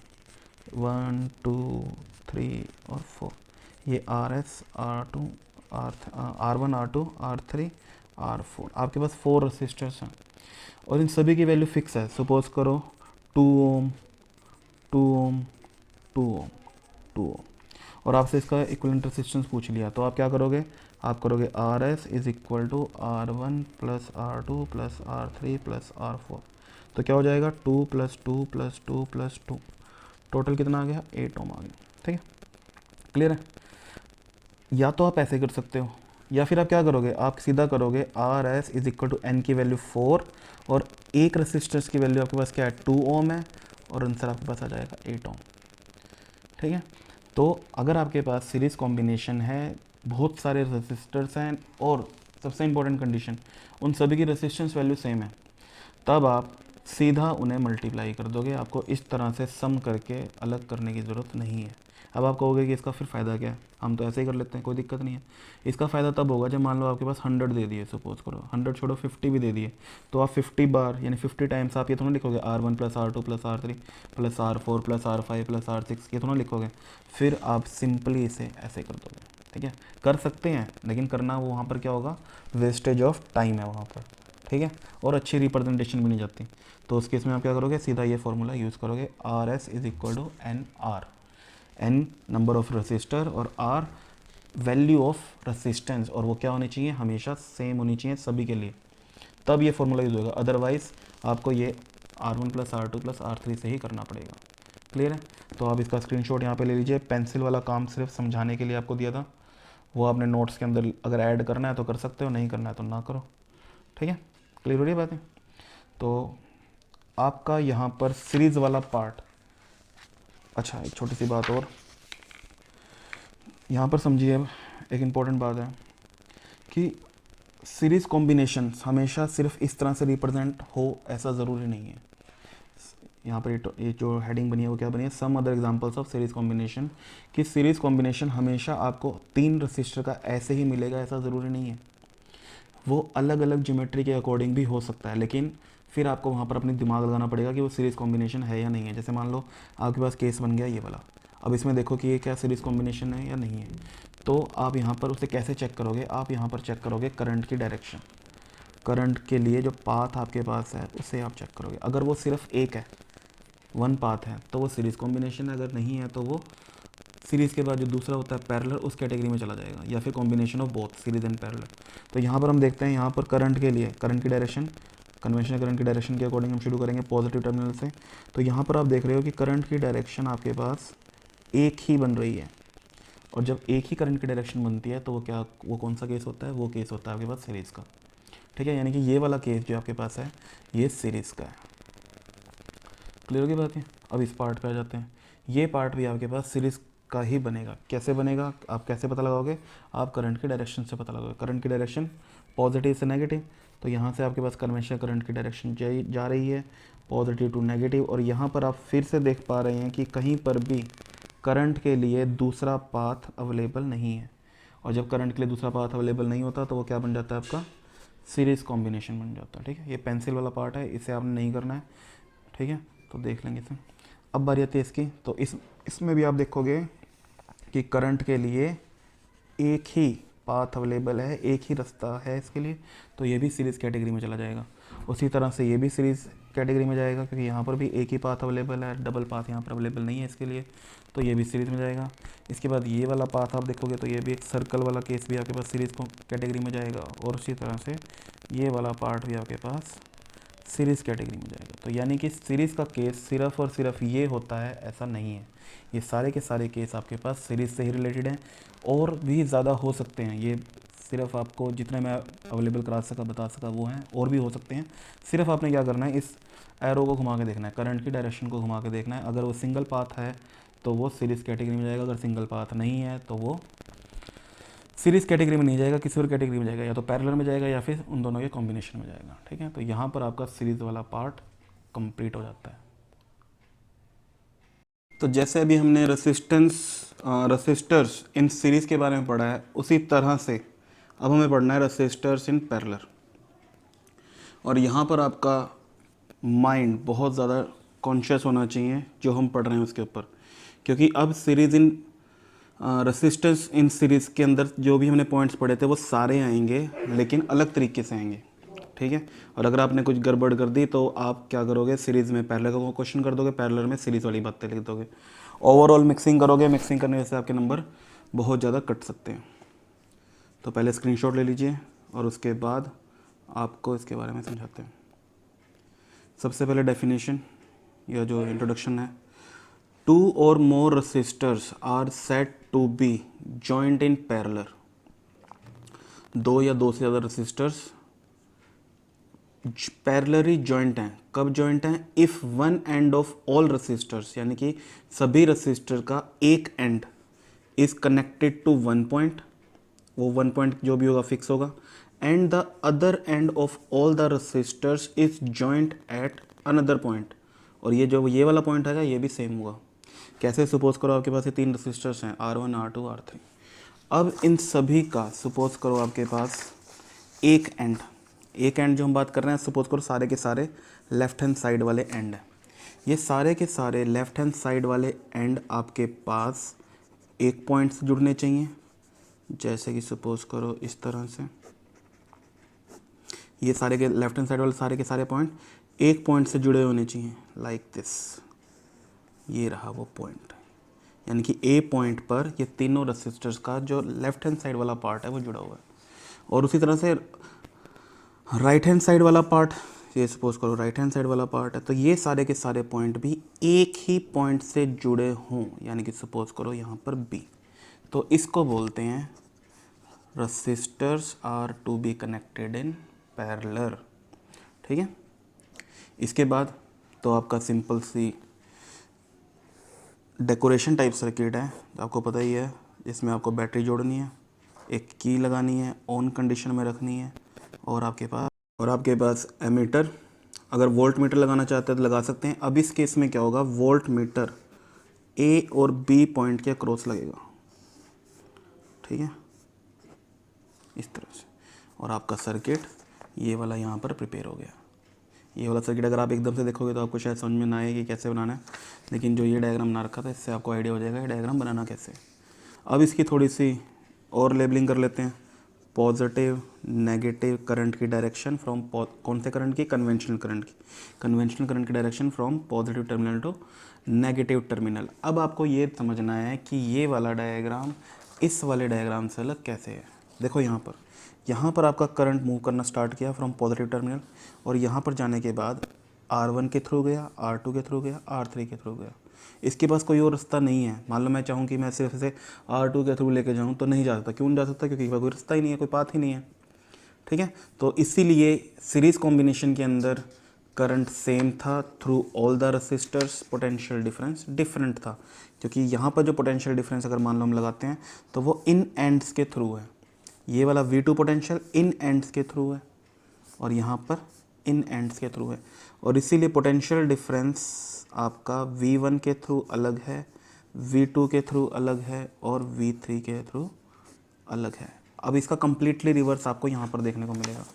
1 2 3 और 4, ये Rs R2 R1 R2 R3 R4, आपके पास 4 रेसिस्टर्स हैं और इन सभी की वैल्यू फिक्स है। सपोज करो 2 ओम 2 ओम 2 ओम 2 ओम, और आपसे इसका इक्विवेलेंट रेसिस्टेंस पूछ लिया, तो आप क्या करोगे? आप करोगे Rs is equal to R1 plus R2 plus R3 plus R4। तो क्या हो जाएगा? 2 प्लस 2 प्लस 2 प्लस 2, टोटल कितना आ गया? 8 ओम आ गया। ठीक है, क्लियर है? या तो आप ऐसे कर सकते हो, या फिर आप क्या करोगे? आप सीधा करोगे Rs is equal to N की वैल्यू 4 और एक रेसिस्टर्स की वैल्यू आपके पास क्या है? 2 ओम है, और आंसर आपके पास आ जाएगा 8 ओम। ठीक है, तो अगर आपके पास सीरीज कॉम्बिनेशन है, बहुत सारे रेसिस्टर्स हैं और सबसे इंपॉर्टेंट कंडीशन, उन सभी की रेसिस्टेंस वैल्यू सेम है, तब आप सीधा उन्हें मल्टीप्लाई कर दोगे। आपको इस तरह से सम करके अलग करने की ज़रूरत नहीं है। अब आप कहोगे कि इसका फिर फ़ायदा क्या है? हम तो ऐसे ही कर लेते हैं, कोई दिक्कत नहीं है। इसका फ़ायदा तब होगा जब मान लो आपके पास 100 दे दिए, सपोज करो 100 छोड़ो 50 भी दे दिए, तो आप 50 बार यानी 50 टाइम्स आप ये थोड़ा लिखोगे R1 plus R2 plus R3 plus R4 plus R5 plus R6, ये थोड़ा लिखोगे। फिर आप सिंपली इसे ऐसे कर दोगे। ठीक है, कर सकते हैं, लेकिन करना वो वहाँ पर क्या होगा? वेस्टेज ऑफ टाइम है वहाँ पर। ठीक है, और अच्छी रिप्रेजेंटेशन भी नहीं जाती। तो उस केस में आप क्या करोगे? सीधा ये फॉर्मूला यूज़ करोगे, Rs is equal to N R, N number of resistor और आर वैल्यू ऑफ रेसिस्टेंस, और वो क्या होनी चाहिए? हमेशा सेम होनी चाहिए सभी के लिए, तब ये फॉर्मूला यूज़ होगा। अदरवाइज आपको ये R1 plus R2 plus R3 से ही करना पड़ेगा। क्लियर है? तो आप इसका स्क्रीनशॉट यहाँ पे ले लीजिए। पेंसिल वाला काम सिर्फ समझाने के लिए आपको दिया था, वो आपने नोट्स के अंदर अगर ऐड करना है तो कर सकते हो, नहीं करना है तो ना करो। ठीक है, क्लियर हो रही है बातें? तो आपका यहाँ पर सीरीज़ वाला पार्ट, अच्छा एक छोटी सी बात और यहाँ पर समझिए, एक इम्पॉर्टेंट बात है कि सीरीज़ कॉम्बिनेशन हमेशा सिर्फ इस तरह से रिप्रेजेंट हो ऐसा ज़रूरी नहीं है। यहाँ पर ये जो हेडिंग बनी है वो क्या बनी है? Some other examples of series combination. कि सीरीज़ कॉम्बिनेशन हमेशा आपको 3 रजिस्टर का ऐसे ही मिलेगा ऐसा ज़रूरी नहीं है, वो अलग अलग ज्योमेट्री के अकॉर्डिंग भी हो सकता है, लेकिन फिर आपको वहाँ पर अपनी दिमाग लगाना पड़ेगा कि वो सीरीज़ कॉम्बिनेशन है या नहीं है। जैसे मान लो आपके पास केस बन गया ये वाला, अब इसमें देखो कि ये क्या सीरीज़ कॉम्बिनेशन है या नहीं है। तो आप यहाँ पर उसे कैसे चेक करोगे? आप यहाँ पर चेक करोगे करंट की डायरेक्शन, करंट के लिए जो पाथ आपके पास है उसे आप चेक करोगे। अगर वो सिर्फ एक है, वन पाथ है, तो वो सीरीज़ कॉम्बिनेशन है। अगर नहीं है तो वो सीरीज़ के बाद जो दूसरा होता है पैरेलल, उस कैटेगरी में चला जाएगा, या फिर combination of both series and parallel. तो यहाँ पर हम देखते हैं, यहाँ पर करंट के लिए करंट की डायरेक्शन, कन्वेंशनल करंट की डायरेक्शन के अकॉर्डिंग हम शुरू करेंगे पॉजिटिव टर्मिनल से। तो यहाँ पर आप देख रहे हो कि करंट की डायरेक्शन आपके पास एक ही बन रही है, और जब एक ही करंट की डायरेक्शन बनती है तो वो कौन सा केस होता है? वो केस होता है आपके पास सीरीज़ का। ठीक है, यानी कि ये वाला केस जो आपके पास है ये सीरीज़ का है। क्लियर होगी बात है? अब इस पार्ट पे आ जाते हैं। ये पार्ट भी आपके पास सीरीज़ का ही बनेगा। कैसे बनेगा, आप कैसे पता लगाओगे, आप करंट की डायरेक्शन से पता लगाओगे। करंट की डायरेक्शन पॉजिटिव से नेगेटिव, तो यहाँ से आपके पास कन्वेंशनल करंट की डायरेक्शन जा रही है पॉजिटिव टू नेगेटिव। और यहाँ पर आप फिर से देख पा रहे हैं कि कहीं पर भी करंट के लिए दूसरा पाथ अवेलेबल नहीं है। और जब करंट के लिए दूसरा पाथ अवेलेबल नहीं होता तो वो क्या बन जाता है, आपका सीरीज़ कॉम्बिनेशन बन जाता है। ठीक है, ये पेंसिल वाला पार्ट है, इसे आपने नहीं करना है। ठीक है, तो देख लेंगे इसे। अब बारी आती है इसकी, तो इसमें भी आप देखोगे कि करंट के लिए एक ही पाथ अवेलेबल है, एक ही रास्ता है इसके लिए, तो ये भी सीरीज़ कैटेगरी में चला जाएगा। उसी तरह से ये भी सीरीज़ कैटेगरी में जाएगा, क्योंकि यहाँ पर भी एक ही पाथ अवेलेबल है, डबल पाथ यहाँ पर अवेलेबल नहीं है इसके लिए, तो ये भी सीरीज़ में जाएगा। इसके बाद ये वाला पाथ आप देखोगे तो ये भी एक सर्कल वाला केस भी आपके पास सीरीज़ कैटेगरी में जाएगा, और उसी तरह से ये वाला पार्ट भी आपके पास सीरीज़ कैटेगरी में जाएगा। तो यानी कि सीरीज़ का केस सिर्फ और सिर्फ ये होता है, ऐसा नहीं है। ये सारे के सारे केस आपके पास सीरीज़ से ही रिलेटेड हैं, और भी ज़्यादा हो सकते हैं। ये सिर्फ आपको जितने मैं अवेलेबल करा सका बता सका वो हैं, और भी हो सकते हैं। सिर्फ आपने क्या करना है, इस एरो को घुमा के देखना है, करंट की डायरेक्शन को घुमा के देखना है। अगर वो सिंगल पाथ है तो वो सीरीज़ कैटेगरी में जाएगा, अगर सिंगल पाथ नहीं है तो वो सीरीज़ कैटेगरी में नहीं जाएगा, किसी और कैटेगरी में जाएगा, या तो पैरेलल में जाएगा या फिर उन दोनों के कॉम्बिनेशन में जाएगा। ठीक है, तो यहाँ पर आपका सीरीज़ वाला पार्ट कंप्लीट हो जाता है। तो जैसे अभी हमने रसिस्टर्स इन सीरीज़ के बारे में पढ़ा है, उसी तरह से अब हमें पढ़ना है रसिस्टर्स इन पैरेलल। और यहाँ पर आपका माइंड बहुत ज़्यादा कॉन्शियस होना चाहिए जो हम पढ़ रहे हैं उसके ऊपर, क्योंकि अब सीरीज़ इन रेसिस्टेंस इन सीरीज़ के अंदर जो भी हमने पॉइंट्स पढ़े थे वो सारे आएंगे, लेकिन अलग तरीके से आएंगे। ठीक है, और अगर आपने कुछ गड़बड़ कर दी तो आप क्या करोगे, सीरीज़ में पैरेलल का क्वेश्चन कर दोगे, पैरेलल में सीरीज़ वाली बातें लिख दोगे, ओवरऑल मिक्सिंग करोगे। मिक्सिंग करने से आपके नंबर बहुत ज़्यादा कट सकते हैं। तो पहले स्क्रीनशॉट ले लीजिए और उसके बाद आपको इसके बारे में समझाते हैं। सबसे पहले डेफिनेशन या जो इंट्रोडक्शन है, 2 or more resistors are said to be joined in parallel। दो या दो से ज़्यादा रेसिस्टर्स पैरेलली जॉइंट हैं। कब जॉइंट हैं, if one end of all resistors, यानी कि सभी रेसिस्टर का एक end is connected to one point, वो वन पॉइंट जो भी होगा फिक्स होगा, and the other end of all the resistors is joint at another point. और ये जो ये वाला पॉइंट आएगा ये भी सेम होगा। कैसे, सपोज करो आपके पास ये 3 रेसिस्टर्स हैं, R1 R2 R3। अब इन सभी का सपोज करो आपके पास एक एंड जो हम बात कर रहे हैं, सपोज करो सारे के सारे लेफ्ट हैंड साइड वाले एंड हैं। ये सारे के सारे लेफ्ट हैंड साइड वाले एंड आपके पास एक पॉइंट से जुड़ने चाहिए। जैसे कि सपोज करो इस तरह से ये सारे के लेफ्ट हैंड साइड वाले सारे के सारे पॉइंट एक पॉइंट से जुड़े होने चाहिए, लाइक दिस। ये रहा वो पॉइंट, यानी कि ए पॉइंट पर ये तीनों रेसिस्टर्स का जो लेफ्ट हैंड साइड वाला पार्ट है वो जुड़ा हुआ है। और उसी तरह से राइट हैंड साइड वाला पार्ट, ये सपोज करो राइट हैंड साइड वाला पार्ट है, तो ये सारे के सारे पॉइंट भी एक ही पॉइंट से जुड़े हों, यानी कि सपोज करो यहाँ पर बी, तो इसको बोलते हैं resistors are to be connected in parallel. ठीक है, इसके बाद तो आपका सिंपल सी डेकोरेशन टाइप सर्किट है, आपको पता ही है। इसमें आपको बैटरी जोड़नी है, एक की लगानी है, ऑन कंडीशन में रखनी है, और आपके पास एमीटर, अगर वोल्ट मीटर लगाना चाहते हैं तो लगा सकते हैं। अब इस केस में क्या होगा, वोल्ट मीटर ए और बी पॉइंट के क्रॉस लगेगा। ठीक है, इस तरह से, और आपका सर्किट ये वाला यहाँ पर प्रिपेयर हो गया। ये वाला सर्किट अगर आप एकदम से देखोगे तो आपको शायद समझ में ना आए कि कैसे बनाना है, लेकिन जो ये डायग्राम बना रखा था इससे आपको आइडिया हो जाएगा ये डायग्राम बनाना कैसे। अब इसकी थोड़ी सी और लेबलिंग कर लेते हैं। पॉजिटिव नेगेटिव करंट की डायरेक्शन फ्रॉम, कौन से करंट की, कन्वेंशनल करंट की direction from positive terminal to negative terminal. अब आपको ये समझना है कि ये वाला डायग्राम इस वाले डायग्राम से अलग कैसे है। देखो यहाँ पर आपका करंट मूव करना स्टार्ट किया फ्रॉम पॉजिटिव टर्मिनल, और यहाँ पर जाने के बाद R1 के थ्रू गया, R2 के थ्रू गया, R3 के थ्रू गया। इसके पास कोई और रास्ता नहीं है। मान लो मैं चाहूँ कि मैं सिर्फ इसे R2 के थ्रू लेके जाऊँ तो नहीं जा सकता। क्यों नहीं जा सकता, क्योंकि कोई रास्ता ही नहीं है, कोई पाथ ही नहीं है। ठीक है, तो इसीलिए सीरीज़ कॉम्बिनेशन के अंदर करंट सेम था through all the resistors, potential difference different था, क्योंकि यहाँ पर जो पोटेंशियल डिफरेंस अगर मान लो हम लगाते हैं तो वो इन एंड्स के थ्रू है। ये वाला V2 पोटेंशियल इन एंड्स के थ्रू है और यहाँ पर इन एंड्स के थ्रू है, और इसीलिए पोटेंशियल डिफरेंस आपका V1 के थ्रू अलग है, V2 के थ्रू अलग है और V3 के थ्रू अलग है। अब इसका कंप्लीटली रिवर्स आपको यहाँ पर देखने को मिलेगा।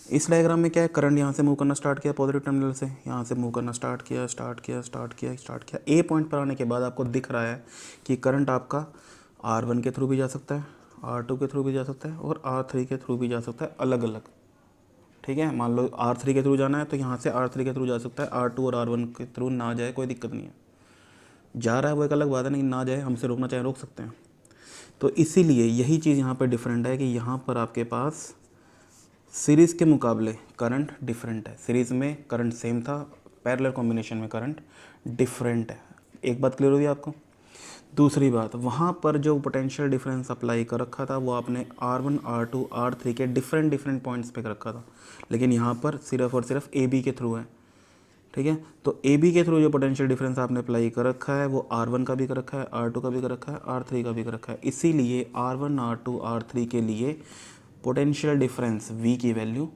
इस डायग्राम में क्या है, करंट यहाँ से मूव करना स्टार्ट किया पॉजिटिव टर्मिनल से, यहाँ से मूव करना स्टार्ट किया। ए पॉइंट पर आने के बाद आपको दिख रहा है कि करंट आपका R1 के थ्रू भी जा सकता है, R2 के थ्रू भी जा सकता है और R3 के थ्रू भी जा सकता है, अलग अलग। ठीक है, मान लो R3 के थ्रू जाना है तो यहाँ से R3 के थ्रू जा सकता है, R2 और R1 के थ्रू ना जाए कोई दिक्कत नहीं है। जा रहा है वो एक अलग बात है, नहीं ना जाए हमसे रोकना चाहे रोक सकते हैं। तो इसीलिए यही चीज़ यहाँ पर डिफरेंट है कि यहाँ पर आपके पास सीरीज़ के मुकाबले करंट डिफरेंट है। सीरीज़ में करंट सेम था, पैरेलल कॉम्बिनेशन में करंट डिफरेंट है। एक बात क्लियर हुई आपको। दूसरी बात, वहाँ पर जो पोटेंशियल डिफरेंस अप्लाई कर रखा था वो आपने R1, R2, R3 के डिफरेंट पॉइंट्स पे कर रखा था, लेकिन यहाँ पर सिर्फ और सिर्फ AB के थ्रू है। ठीक है, तो AB के थ्रू जो पोटेंशियल डिफरेंस आपने अप्लाई कर रखा है वो R1 का भी कर रखा है, R2 का भी कर रखा है, R3 का भी कर रखा है। इसीलिए R1, R2, R3 के लिए पोटेंशियल डिफरेंस V की वैल्यू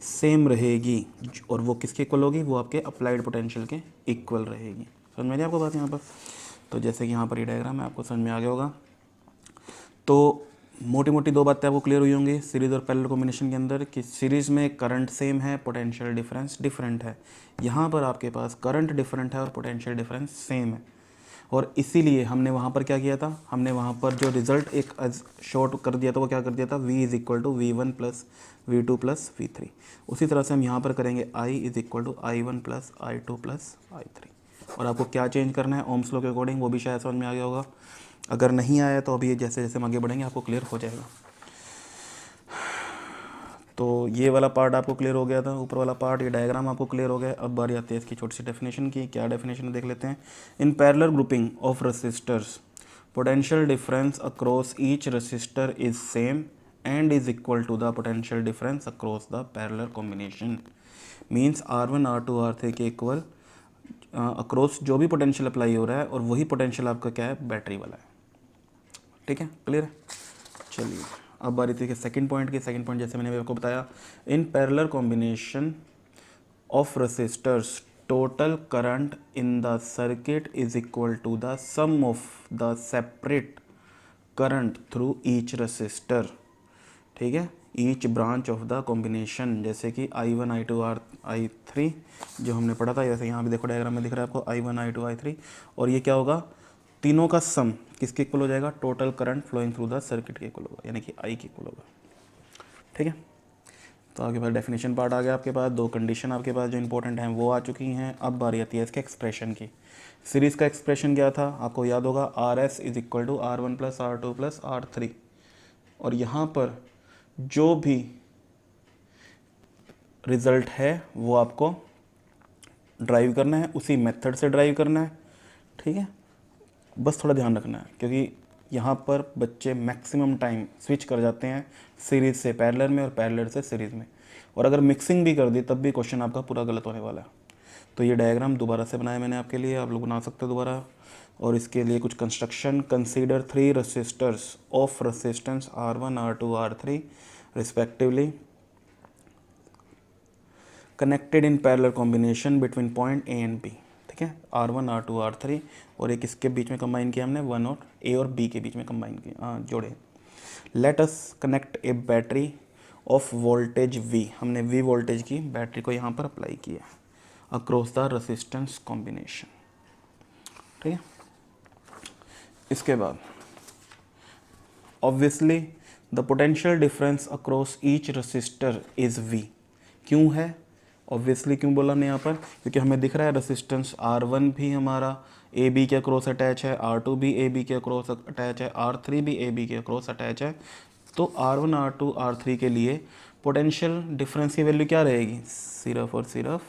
सेम रहेगी, और वो किसके इक्वल होगी, वो आपके अप्लाइड पोटेंशियल के इक्वल रहेगी। समझ में आई आपको बात यहाँ पर। तो जैसे कि यहाँ पर ये डायग्राम है, आपको समझ में आ गया होगा। तो मोटी मोटी दो बातें आपको क्लियर हुई होंगी सीरीज़ और पैरेलल कॉम्बिनेशन के अंदर, कि सीरीज़ में करंट सेम है, पोटेंशियल डिफरेंस डिफरेंट है। यहाँ पर आपके पास करंट डिफरेंट है और पोटेंशियल डिफरेंस सेम है, और इसीलिए हमने वहाँ पर क्या किया था, हमने वहाँ पर जो रिज़ल्ट एक शॉर्ट कर दिया था वो क्या कर दिया था, V is equal to V1 plus V2 plus V3। उसी तरह से हम यहाँ पर करेंगे I is equal to I1 plus I2 plus I3। और आपको क्या चेंज करना है ओम्स लॉ के अकॉर्डिंग, वो भी शायद समझ में आ गया होगा। अगर नहीं आया तो अभी जैसे जैसे हम आगे बढ़ेंगे आपको क्लियर हो जाएगा। तो ये वाला पार्ट आपको क्लियर हो गया था, ऊपर वाला पार्ट, ये डायग्राम आपको क्लियर हो गया। अब बारी आती है इसकी छोटी सी डेफिनेशन की। क्या डेफिनेशन देख लेते हैं। In parallel grouping of resistors potential difference across each resistor is same and is equal to the potential difference across the parallel combination. Means R1, R2, R3 के इक्वल अक्रॉस जो भी potential apply हो रहा है, और वही potential आपका क्या है, बैटरी वाला है। ठीक है, क्लियर है। चलिए अब बारी थी कि सेकंड पॉइंट की। सेकंड पॉइंट जैसे मैंने आपको बताया, in parallel combination of resistors total current in the circuit is equal to the sum of the separate current through each resistor. ठीक है, each branch of the combination, जैसे कि I1, I2, I3 जो हमने पढ़ा था। जैसे यहाँ भी देखो डायग्राम में दिख रहा है आपको I1, I2, I3, और ये क्या होगा, तीनों का सम किसके इक्वल हो जाएगा, total current flowing through the circuit के इक्वल होगा, यानी कि I के इक्वल होगा। ठीक है, तो आगे बाद डेफिनेशन पार्ट आ गया आपके पास। दो कंडीशन आपके पास जो इंपॉर्टेंट हैं वो आ चुकी हैं। अब बारी आती है इसके एक्सप्रेशन की। सीरीज़ का एक्सप्रेशन क्या था, आपको याद होगा, RS is equal to R1 plus R2 plus R3, और यहाँ पर जो भी रिज़ल्ट है वो आपको ड्राइव करना है, उसी मेथड से ड्राइव करना है। ठीक है, बस थोड़ा ध्यान रखना है, क्योंकि यहाँ पर बच्चे मैक्सिमम टाइम स्विच कर जाते हैं सीरीज़ से पैरेलल में और पैरेलल से सीरीज़ में, और अगर मिक्सिंग भी कर दी तब भी क्वेश्चन आपका पूरा गलत होने वाला है। तो ये डायग्राम दोबारा से बनाया मैंने आपके लिए, आप लोग बना सकते हो दोबारा। और इसके लिए कुछ construction, consider 3 resistors of resistance R1, R2, R3 respectively connected in parallel combination between point A and B। ठीक है, R1, R2, R3, और एक इसके बीच में कंबाइन किया हमने 1 और A और B के बीच में कंबाइन किया, जोड़े। Late us connect a battery of voltage V, हमने V वोल्टेज की बैटरी को यहाँ पर अप्लाई किया अक्रॉस द रेसिस्टेंस कॉम्बिनेशन। ठीक है, इसके बाद obviously the potential difference across each resistor is V। क्यों है ऑब्वियसली, क्यों बोला हमने यहाँ पर, क्योंकि हमें दिख रहा है रेसिस्टेंस R1 भी हमारा AB के अक्रॉस अटैच है, R2 भी AB के अक्रॉस अटैच है, R3 भी AB के अक्रॉस अटैच है। तो R1, R2, R3 के लिए पोटेंशियल डिफरेंस की वैल्यू क्या रहेगी, सिर्फ और सिर्फ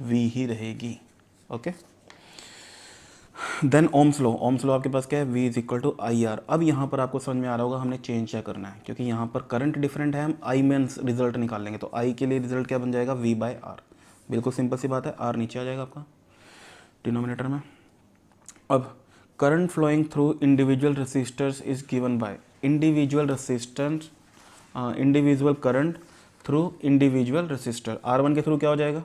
V ही रहेगी। ओके, देन ओम्स लॉ आपके पास क्या है, V is equal to I R. अब यहाँ पर आपको समझ में आ रहा होगा हमने चेंज क्या करना है, क्योंकि यहाँ पर करंट डिफरेंट है, हम I में रिजल्ट निकाल लेंगे, तो I के लिए रिजल्ट क्या बन जाएगा, V बाय आर। बिल्कुल सिंपल सी बात है, R नीचे आ जाएगा आपका डिनोमिनेटर में। अब current flowing through individual resistors is given by individual resistance, individual current through individual resistor. R1 के थ्रू क्या हो जाएगा,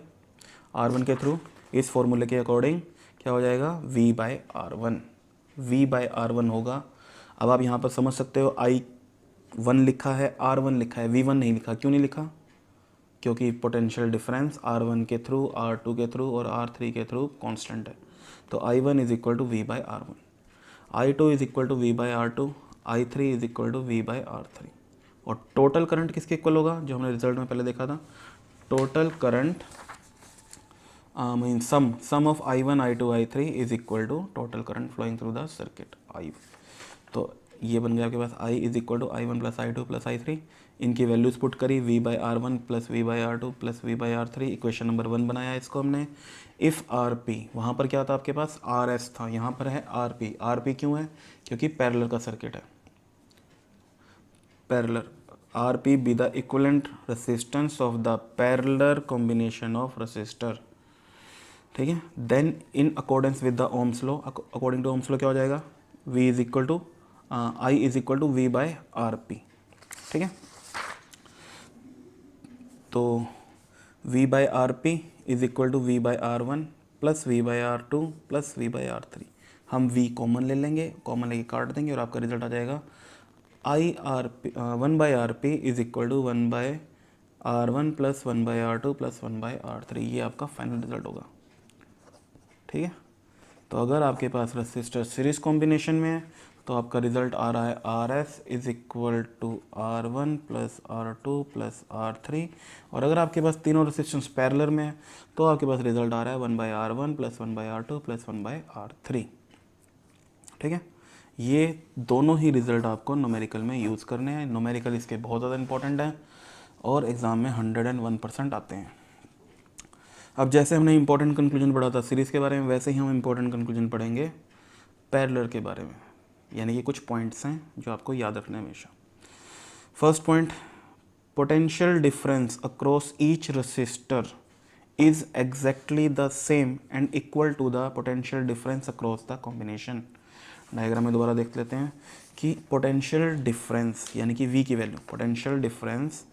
R1 के थ्रू इस फॉर्मूले के अकॉर्डिंग क्या हो जाएगा, V by R1, V by R1 होगा। अब आप यहाँ पर समझ सकते हो I1 लिखा है, R1 लिखा है, V1 नहीं लिखा। क्यों नहीं लिखा, क्योंकि पोटेंशियल डिफरेंस R1 के थ्रू, R2 के थ्रू और R3 के थ्रू कांस्टेंट है। तो I1 is equal to V by R1, I2 is equal to V by R2, I3 is equal to V by R3। और टोटल करंट किसके equal होगा, जो हमने रिजल्ट में पहले देखा था, total current mean sum of I1 I2 I3 is equal to total current flowing through the circuit I। तो ये बन गया आपके पास I is equal to I1 plus I2 plus I3। इनकी वैल्यूज पुट करी, V by R1 plus V by R2 plus V by R3। Equation number 1 बनाया इसको हमने। इफ़ RP, वहाँ पर क्या था आपके पास, RS था, यहाँ पर है RP। RP क्यों है, क्योंकि पैरेलल का सर्किट है, parallel. RP be the equivalent resistance of the parallel combination of resistor, ठीक है। Then in accordance with the Ohm's law, according to Ohm's law क्या हो जाएगा, V is equal to I is equal to V by RP, ठीक है। तो V by RP is equal to V by R1 plus V by R2 plus V by R3। हम V common ले लेंगे, common लेके काट देंगे और आपका रिजल्ट आ जाएगा I1 by RP is equal to 1 by R1 plus 1 by R2 plus 1 by R3। ये आपका फाइनल रिजल्ट होगा, ठीक है। तो अगर आपके पास रेसिस्टर सीरीज कॉम्बिनेशन में है तो आपका रिजल्ट आ रहा है RS is equal to R1 plus R2 plus R3। और अगर आपके पास तीनों रेसिस्टेंस पैरेलल में है तो आपके पास रिजल्ट आ रहा है 1 by R1 plus 1 by R2 plus 1 by R3, ठीक है। ये दोनों ही रिजल्ट आपको न्यूमेरिकल में यूज़ करने हैं। न्यूमेरिकल इसके बहुत ज़्यादा इंपॉर्टेंट हैं और एग्ज़ाम में 101% आते हैं। अब जैसे हमने इंपॉर्टेंट कंक्लूजन पढ़ा था सीरीज़ के बारे में, वैसे ही हम इंपॉर्टेंट कंक्लूजन पढ़ेंगे पैरेलल के बारे में। यानी कि कुछ पॉइंट्स हैं जो आपको याद रखना है हमेशा। First point, potential difference across each resistor is exactly the same and equal to the potential difference across the combination. Diagram में दोबारा देख लेते हैं कि पोटेंशियल डिफरेंस यानी कि V की वैल्यू, पोटेंशियल डिफरेंस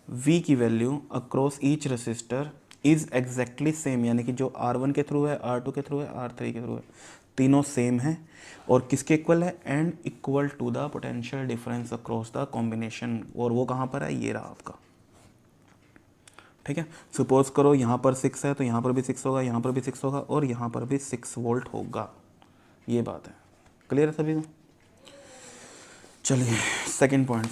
V की value across each resistor is exactly same, यानी कि जो R1 के थ्रू है, R2 के थ्रू है, R3 के थ्रू है, तीनों सेम है। और किसके इक्वल है, and equal to the potential difference across the combination. और वो कहाँ पर है, ये रहा आपका, ठीक है। सपोज करो यहाँ पर 6 है तो यहाँ पर भी 6 होगा, यहाँ पर भी 6 होगा और यहाँ पर भी 6 वोल्ट होगा। ये बात है, क्लियर है सभी को। चलिए सेकंड पॉइंट,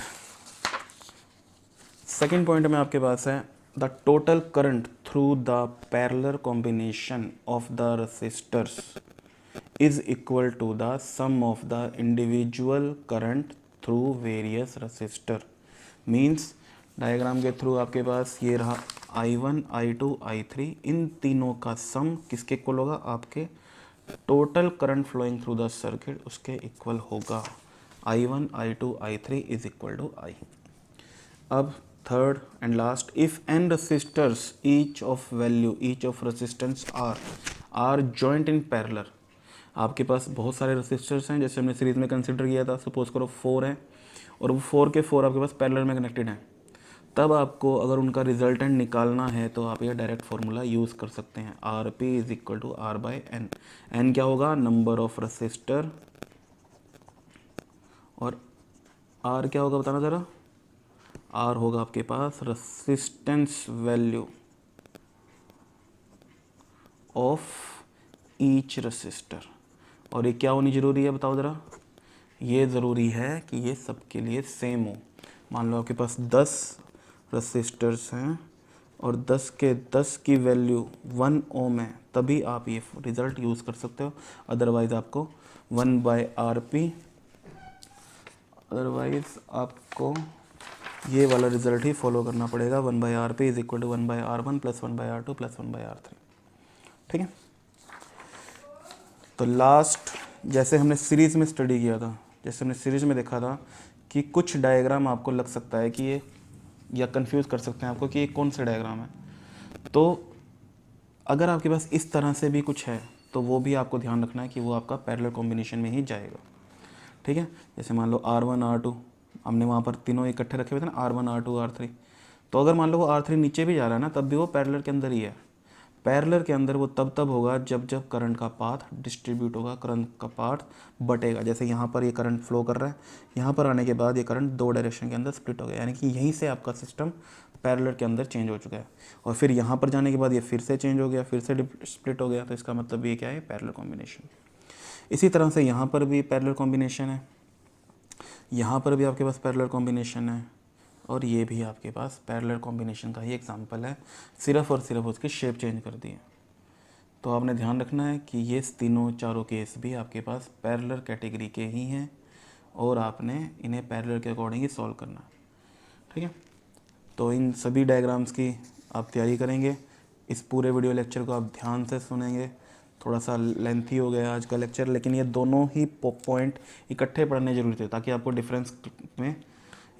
सेकंड पॉइंट में आपके पास है the total current through the parallel combination of the resistors is equal to the sum of the individual current through various resistor। Means diagram के थ्रू आपके पास ये रहा I1 I2 I3, इन तीनों का सम किसके इक्वल होगा, आपके total current flowing through the circuit उसके इक्वल होगा। I1 I2 I3 is equal to I। अब third and last, if n resistors each of resistance are joint in parallel. आपके पास बहुत सारे रेसिस्टर्स हैं, जैसे हमने सीरीज में कंसिडर किया था। सपोज करो 4 है और वो 4 के 4 आपके पास पैरेलल में कनेक्टेड हैं। तब आपको अगर उनका रिजल्टेंट निकालना है तो आप ये डायरेक्ट फार्मूला यूज़ कर सकते हैं, RP is equal to R by N. N क्या होगा, नंबर ऑफ रेसिस्टर, और R क्या होगा बताना ज़रा, R होगा आपके पास resistance value of each resistor. और ये क्या होनी ज़रूरी है बताओ ज़रा, ये ज़रूरी है कि ये सबके लिए सेम हो। मान लो आपके पास 10 रेसिस्टर्स हैं और 10 के 10 की वैल्यू 1 ओम है, तभी आप ये रिज़ल्ट यूज़ कर सकते हो। अदरवाइज़ आपको 1 बाय RP, अदरवाइज़ आपको ये वाला रिज़ल्ट ही फॉलो करना पड़ेगा। 1 by RP is equal to 1 by R1 plus 1 by R2 plus 1 by R3, ठीक है। तो लास्ट जैसे हमने सीरीज़ में स्टडी किया था, जैसे हमने सीरीज़ में देखा था कि कुछ डायग्राम आपको लग सकता है कि ये, या कंफ्यूज कर सकते हैं आपको कि ये कौन सा डायग्राम है। तो अगर आपके पास इस तरह से भी कुछ है तो वो भी आपको ध्यान रखना है कि वो आपका पैरेलल कॉम्बिनेशन में ही जाएगा। ठीक है, जैसे मान लो R1 R2, हमने वहाँ पर तीनों इकट्ठे रखे हुए थे ना, R1 R2 R3। तो अगर मान लो वो R3 नीचे भी जा रहा है ना, तब भी वो पैरेलल के अंदर ही है। पैरेलल के अंदर वो तब होगा जब जब करंट का पाथ डिस्ट्रीब्यूट होगा, करंट का पाथ बटेगा। जैसे यहाँ पर ये करंट फ्लो कर रहा है, यहाँ पर आने के बाद ये करंट दो डायरेक्शन के अंदर स्प्लिट हो गया, यानी कि यहीं से आपका सिस्टम पैरेलल के अंदर चेंज हो चुका है। और फिर यहाँ पर जाने के बाद ये फिर से चेंज हो गया, फिर से स्प्लिट हो गया। तो इसका मतलब ये क्या है, पैरेलल कॉम्बिनेशन। इसी तरह से यहाँ पर भी पैरेलल कॉम्बिनेशन है, यहाँ पर भी आपके पास पैरेलल कॉम्बिनेशन है, और ये भी आपके पास पैरेलल कॉम्बिनेशन का ही एग्जांपल है, सिर्फ और सिर्फ उसकी शेप चेंज कर दी है। तो आपने ध्यान रखना है कि ये तीनों चारों केस भी आपके पास पैरेलल कैटेगरी के ही हैं, और आपने इन्हें पैरेलल के अकॉर्डिंग ही सॉल्व करना है। ठीक है, तो इन सभी डायग्राम्स की आप तैयारी करेंगे। इस पूरे वीडियो लेक्चर को आप ध्यान से सुनेंगे। थोड़ा सा लेंथी हो गया आज का लेक्चर, लेकिन ये दोनों ही पॉइंट इकट्ठे पढ़ने जरूरी थे, ताकि आपको डिफरेंस में,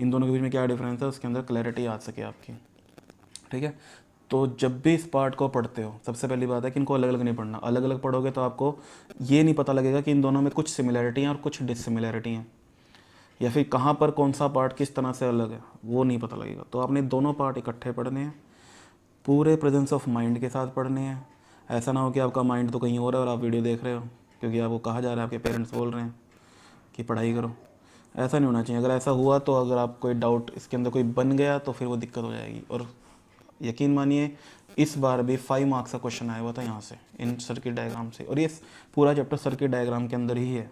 इन दोनों के बीच में क्या डिफरेंस है उसके अंदर क्लैरिटी आ सके आपकी। ठीक है, तो जब भी इस पार्ट को पढ़ते हो, सबसे पहली बात है कि इनको अलग अलग नहीं पढ़ना। अलग अलग पढ़ोगे तो आपको ये नहीं पता लगेगा कि इन दोनों में कुछ सिमिलैरिटी हैं और कुछ डिससिमिलैरिटी हैं, या फिर कहाँ पर कौन सा पार्ट किस तरह से अलग है, वो नहीं पता लगेगा। तो आपने दोनों पार्ट इकट्ठे पढ़ने हैं, पूरे प्रेजेंस ऑफ माइंड के साथ पढ़ने हैं। ऐसा ना हो कि आपका माइंड तो कहीं और है और आप वीडियो देख रहे हो क्योंकि आपको कहा जा रहा है, आपके पेरेंट्स बोल रहे हैं कि पढ़ाई करो। ऐसा नहीं होना चाहिए। अगर ऐसा हुआ तो अगर आप कोई डाउट इसके अंदर कोई बन गया तो फिर वो दिक्कत हो जाएगी। और यकीन मानिए इस बार भी 5 मार्क्स का क्वेश्चन आया हुआ था यहाँ से, इन सर्किट डायग्राम से, और ये पूरा चैप्टर सर्किट डायग्राम के अंदर ही है।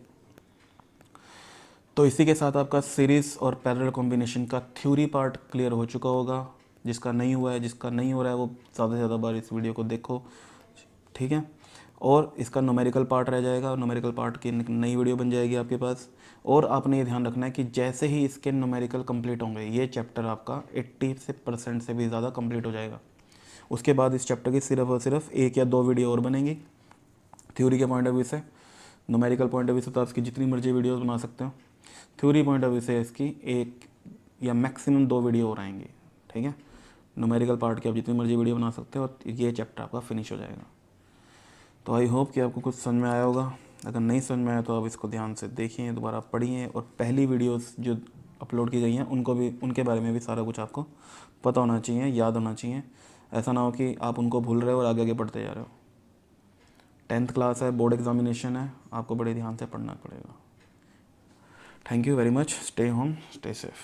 तो इसी के साथ आपका सीरीज़ और पैरेलल कॉम्बिनेशन का थ्योरी पार्ट क्लियर हो चुका होगा। जिसका नहीं हुआ है, जिसका नहीं हो रहा है, वो ज़्यादा से ज़्यादा बार इस वीडियो को देखो। ठीक है, और इसका न्यूमेरिकल पार्ट रह जाएगा, और न्यूमेरिकल पार्ट की नई वीडियो बन जाएगी आपके पास। और आपने ये ध्यान रखना है कि जैसे ही इसके न्यूमेरिकल कंप्लीट होंगे, ये चैप्टर आपका 80% से भी ज़्यादा कंप्लीट हो जाएगा। उसके बाद इस चैप्टर की सिर्फ और सिर्फ 1 या 2 वीडियो और बनेंगी थ्योरी के पॉइंट ऑफ व्यू से। न्यूमेरिकल पॉइंट ऑफ व्यू से तो आप इसकी जितनी मर्जी वीडियोज़ बना सकते हो। थ्योरी पॉइंट ऑफ व्यू से इसकी 1 या मैक्सिमम 2 वीडियो और आएंगी। ठीक है, न्यूमेरिकल पार्ट की आप जितनी मर्जी वीडियो बना सकते हो, और ये चैप्टर आपका फिनिश हो जाएगा। तो आई होप कि आपको कुछ समझ में आया होगा। अगर नहीं समझ में आया तो आप इसको ध्यान से देखिए, दोबारा पढ़िए, और पहली वीडियोस जो अपलोड की गई हैं उनको भी, उनके बारे में भी सारा कुछ आपको पता होना चाहिए, याद होना चाहिए। ऐसा ना हो कि आप उनको भूल रहे हो और आगे आगे पढ़ते जा रहे हो। 10th क्लास है, बोर्ड एग्जामिनेशन है, आपको बड़े ध्यान से पढ़ना पड़ेगा। Thank you very much. Stay home, stay safe.